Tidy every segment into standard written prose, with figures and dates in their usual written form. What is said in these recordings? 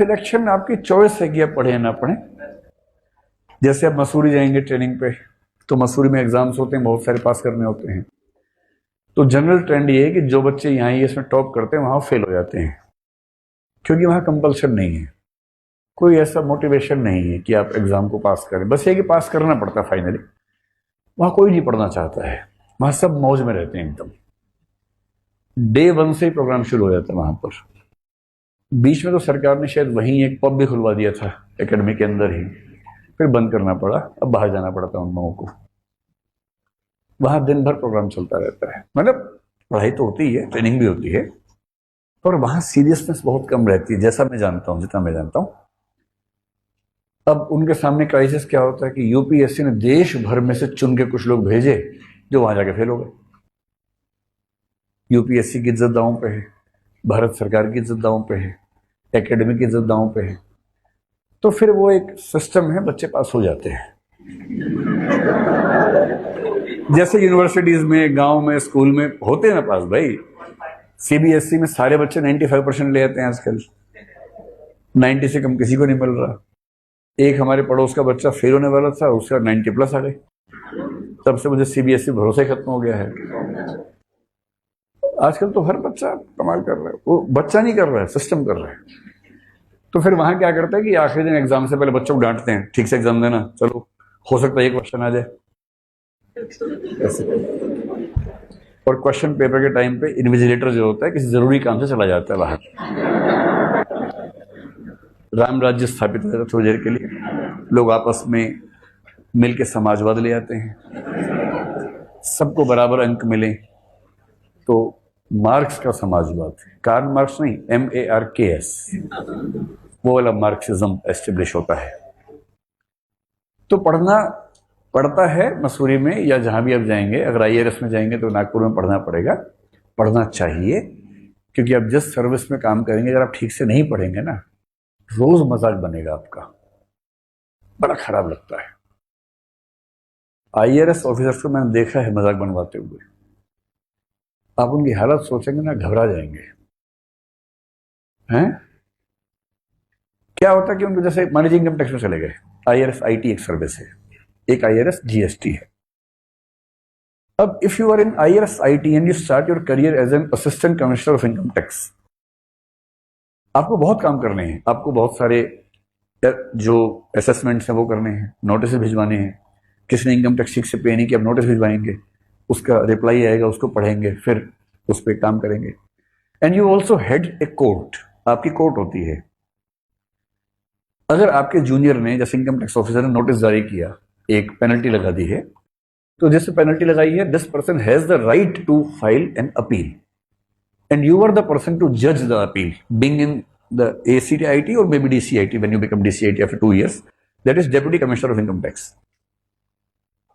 Selection आपकी choice है कि आप पढ़े ना पढ़े। जैसे आप मसूरी जाएंगे ट्रेनिंग पे, तो मसूरी में एग्जाम्स होते हैं, बहुत सारे पास करने होते हैं। तो जनरल ट्रेंड ये है कि जो बच्चे यहाँ इसमें टॉप करते हैं वहां फेल हो जाते हैं, क्योंकि वहां कंपल्शन नहीं है, कोई ऐसा मोटिवेशन नहीं है कि आप एग्जाम को पास करें, बस ये कि पास करना पड़ता है फाइनली। वहां कोई नहीं पढ़ना चाहता है, वहां सब मौज में रहते हैं एकदम। डे 1 से ही प्रोग्राम शुरू हो जाता है वहां पर। बीच में तो सरकार ने शायद वहीं एक पब भी खुलवा दिया था एकेडमी के अंदर ही, फिर बंद करना पड़ा, अब बाहर जाना पड़ता है उन लोगों को। वहां दिन भर प्रोग्राम चलता रहता है, मतलब पढ़ाई तो होती है, ट्रेनिंग भी होती है, पर वहां सीरियसनेस बहुत कम रहती है, जैसा मैं जानता हूं, जितना मैं जानता हूं। अब उनके सामने क्राइसिस क्या होता है कि यूपीएससी ने देश भर में से चुन के कुछ लोग भेजे जो वहां जाके फेल हो गए। यूपीएससी की इज्जत दांव पे है, भारत सरकार की इज्जत दांव पे है, एकेडमी की इज्जत दांव पे है, तो फिर वो एक सिस्टम है, बच्चे पास हो जाते हैं। जैसे यूनिवर्सिटीज में, गांव में, स्कूल में होते हैं ना पास भाई। सीबीएसई में सारे बच्चे 95% ले आते हैं आजकल, 90 से कम किसी को नहीं मिल रहा। एक हमारे पड़ोस का बच्चा फेल होने वाला था, उसका 90+ आ गए, तब से मुझे सीबीएसई भरोसा ही खत्म हो गया है। आजकल तो हर बच्चा कमाल कर रहा है, वो बच्चा नहीं कर रहा है, सिस्टम कर रहा है। तो फिर वहां क्या करता है कि आखिरी दिन एग्जाम से पहले बच्चों को डांटते हैं, ठीक से एग्जाम देना, चलो हो सकता है एक क्वेश्चन आ जाए ऐसे। और क्वेश्चन पेपर के टाइम पे इन्विजिलेटर जो होता है किसी जरूरी काम से चला जाता है बाहर, राम राज्य स्थापित हो जाता है थोड़ी देर के लिए, लोग आपस में मिलके समाजवाद ले आते हैं, सबको बराबर अंक मिले, तो मार्क्स का समाजवाद, कार्ल मार्क्स नहीं, MARKS, वो वाला मार्क्सिज्म एस्टेब्लिश होता है। तो पढ़ना पड़ता है मसूरी में या जहां भी आप जाएंगे। अगर IAS में जाएंगे तो नागपुर में पढ़ना पड़ेगा, पढ़ना चाहिए, क्योंकि आप जिस सर्विस में काम करेंगे अगर आप ठीक से नहीं पढ़ेंगे ना, रोज मजाक बनेगा आपका, बड़ा खराब लगता है। IAS ऑफिसर्स को मैंने देखा है मजाक बनवाते हुए, आप उनकी हालत सोचेंगे ना, घबरा जाएंगे। हैं क्या होता है कि उनको, जैसे मैनेजिंग इनकम टैक्स में चले गए, IAS IT एक सर्विस है, एक IAS GST है। अब if you are in IAS IT and you start your career as an assistant commissioner of income tax, आपको बहुत काम करने हैं, आपको बहुत सारे जो असेसमेंट्स हैं वो करने हैं, नोटिस भिजवाने हैं। किसी ने इनकम टैक्स ठीक से पे नहीं किया, आप नोटिस भिजवाएंगे, उसका रिप्लाई आएगा, उसको पढ़ेंगे, फिर उस पर काम करेंगे। And you also head a court, आपकी कोर्ट होती है। अगर आपके जूनियर ने, जैसे इनकम टैक्स ऑफिसर ने नोटिस जारी किया, एक पेनल्टी लगा दी है, तो जैसे पेनल्टी लगाई है, this person has the right to file an appeal and you are the person to judge the appeal, being in the ACTIT or maybe DCIT when you become DCIT after 2 years, that is Deputy Commissioner of Income Tax.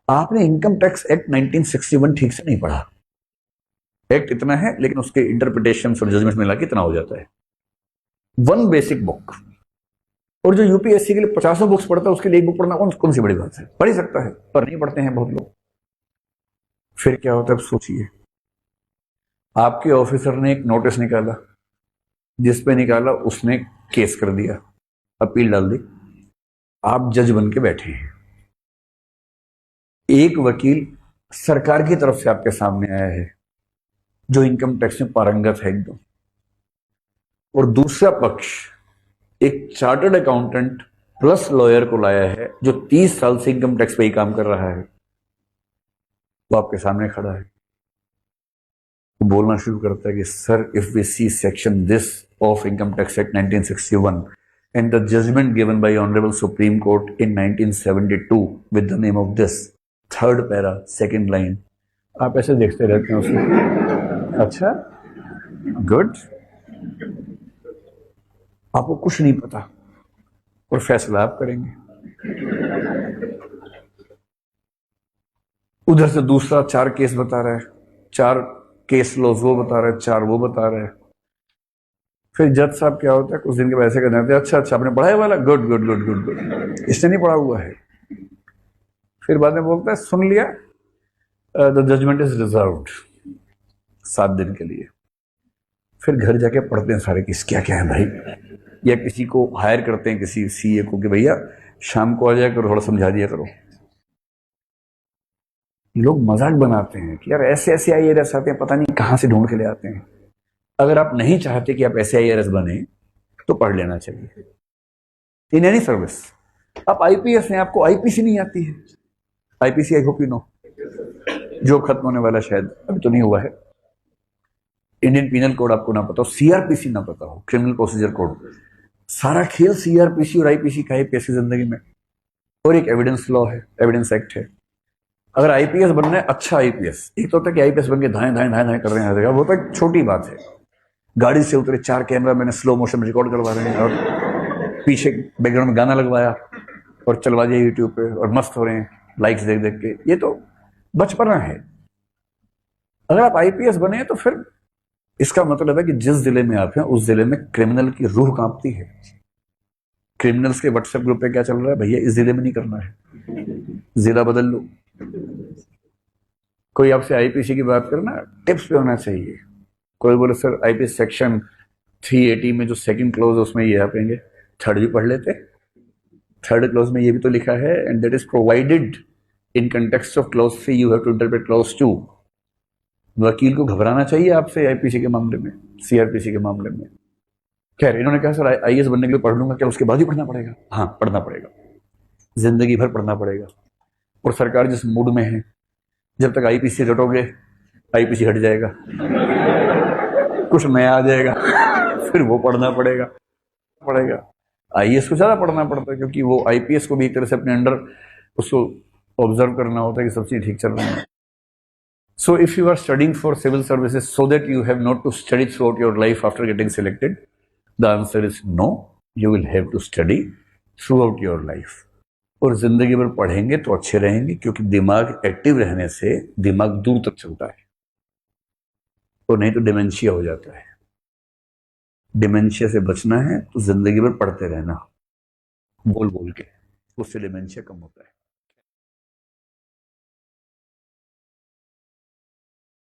आपने income tax act 1961 ठीक से नहीं पढ़ा। Act इतना है लेकिन उसके interpretation और जजमेंट मिला के इतना हो जाता है, 1 बेसिक बुक। और जो यूपीएससी के लिए 50 बुक्स पढ़ता है, उसके लिए एक बुक पढ़ना कौन सी बड़ी बात है, पढ़ ही सकता है, पर नहीं पढ़ते हैं बहुत लोग। फिर क्या होता है, अब सोचिए, आपके ऑफिसर ने एक नोटिस निकाला, जिसपे निकाला उसने केस कर दिया, अपील डाल दी, आप जज बन के बैठे हैं। एक वकील सरकार की तरफ से आपके सामने आया है जो इनकम टैक्स में पारंगत है एकदम, और दूसरा पक्ष एक चार्टर्ड अकाउंटेंट प्लस लॉयर को लाया है जो 30 साल से इनकम टैक्स पे ही काम कर रहा है, वो आपके सामने खड़ा है। वो बोलना शुरू करता है कि sir, if we see section this of income tax act 1961 and the judgment given by Honorable Supreme Court in 1972 with the name of this, third para, second line, आप ऐसे देखते रहते हैं उसमें, अच्छा गुड, आपको कुछ नहीं पता और फैसला आप करेंगे। उधर से दूसरा 4 केस बता रहा है, 4 केस लॉज वो बता रहा है, 4 वो बता रहा है। फिर जज साहब क्या होता है, कुछ दिन के वैसे कहते हैं, अच्छा अच्छा आपने पढ़ाई वाला, good good good good good, इसने नहीं पढ़ा हुआ है। फिर बाद में बोलता है, सुन लिया, द जजमेंट इज रिजर्व्ड 7 दिन के लिए। फिर घर जाके पढ़ते हैं सारे केस, क्या क्या है भाई, या किसी को हायर करते हैं किसी सीए को कि भैया शाम को आ जाया करो, थोड़ा समझा दिया करो। लोग मजाक बनाते हैं कि यार ऐसे ऐसे आईएएस आते हैं, पता नहीं कहां से ढूंढ के ले आते हैं। अगर आप नहीं चाहते कि आप ऐसे आईएएस बने तो पढ़ लेना चाहिए इन एनी सर्विस। आप आईपीएस हैं, आपको आईपीसी नहीं आती है। IPC I hope you know, जो खत्म होने वाला शायद अभी तो नहीं हुआ है। इंडियन पीनल कोड आपको ना पता हो, सीआरपीसी ना पता हो, क्रिमिनल प्रोसीजर कोड। सारा खेल सीआरपीसी और आईपीसी का है पैसे जिंदगी में। और एक एविडेंस लॉ है, एविडेंस एक्ट है। अगर आईपीएस बनना है, अच्छा आईपीएस, एक तो होता है कि आईपीएस बन के धाए धाए धाए धाए कर रहे हैं, वो तो एक छोटी बात है। गाड़ी से उतरे, 4 कैमरा मैंने स्लो मोशन रिकॉर्ड करवा रहे हैं और पीछे बैकग्राउंड में गाना लगवाया और चलवा दिया यूट्यूब पे और मस्त हो रहे हैं लाइक्स देख देख के। ये तो बचपना है। अगर आप आईपीएस बने तो फिर इसका मतलब है कि जिस जिले में आप हैं उस जिले में क्रिमिनल की रूह कांपती है। क्रिमिनल्स के व्हाट्सएप ग्रुप पे क्या चल रहा है, भैया इस जिले में नहीं करना है, जिला बदल लो। कोई आपसे आईपीसी की बात करना, टिप्स पे होना चाहिए। कोई बोले सर आईपीसी सेक्शन 380 में जो सेकंड क्लॉज है उसमें ये आपेंगे, थर्ड भी पढ़ लेते। थर्ड क्लॉज में ये भी तो लिखा है, and that is provided in context of clause 3 you have to interpret clause 2। वकील को घबराना चाहिए आपसे आईपीसी के मामले में, सीआरपीसी के मामले में। खैर, इन्होंने कहा सर आईएएस बनने के लिए पढ़ लूंगा, क्या उसके बाद ही पढ़ना पड़ेगा? हाँ, पढ़ना पड़ेगा, जिंदगी भर पढ़ना पड़ेगा। और सरकार जिस मूड में है, जब तक आईपीसी रटोगे आईपीसी हट जाएगा, कुछ नया आ जाएगा, फिर वो पढ़ना पड़ेगा। आईएएस को ज्यादा पढ़ना पड़ता है क्योंकि वो आईपीएस को भी एक तरह से अपने अंडर उसको ऑब्जर्व करना होता है कि सब चीज ठीक चल रही है। So if you are studying for civil services so that you have not to study throughout your life after getting selected, the answer is no. You will have to study throughout your life. और जिंदगी भर पढ़ेंगे तो अच्छे रहेंगे, क्योंकि दिमाग active रहने से दिमाग दूर तक चलता है, और नहीं तो डिमेंशिया हो जाता है। डिमेंशिया से बचना है तो जिंदगी भर पढ़ते रहना, बोल बोल के, उससे डिमेंशिया कम होता है।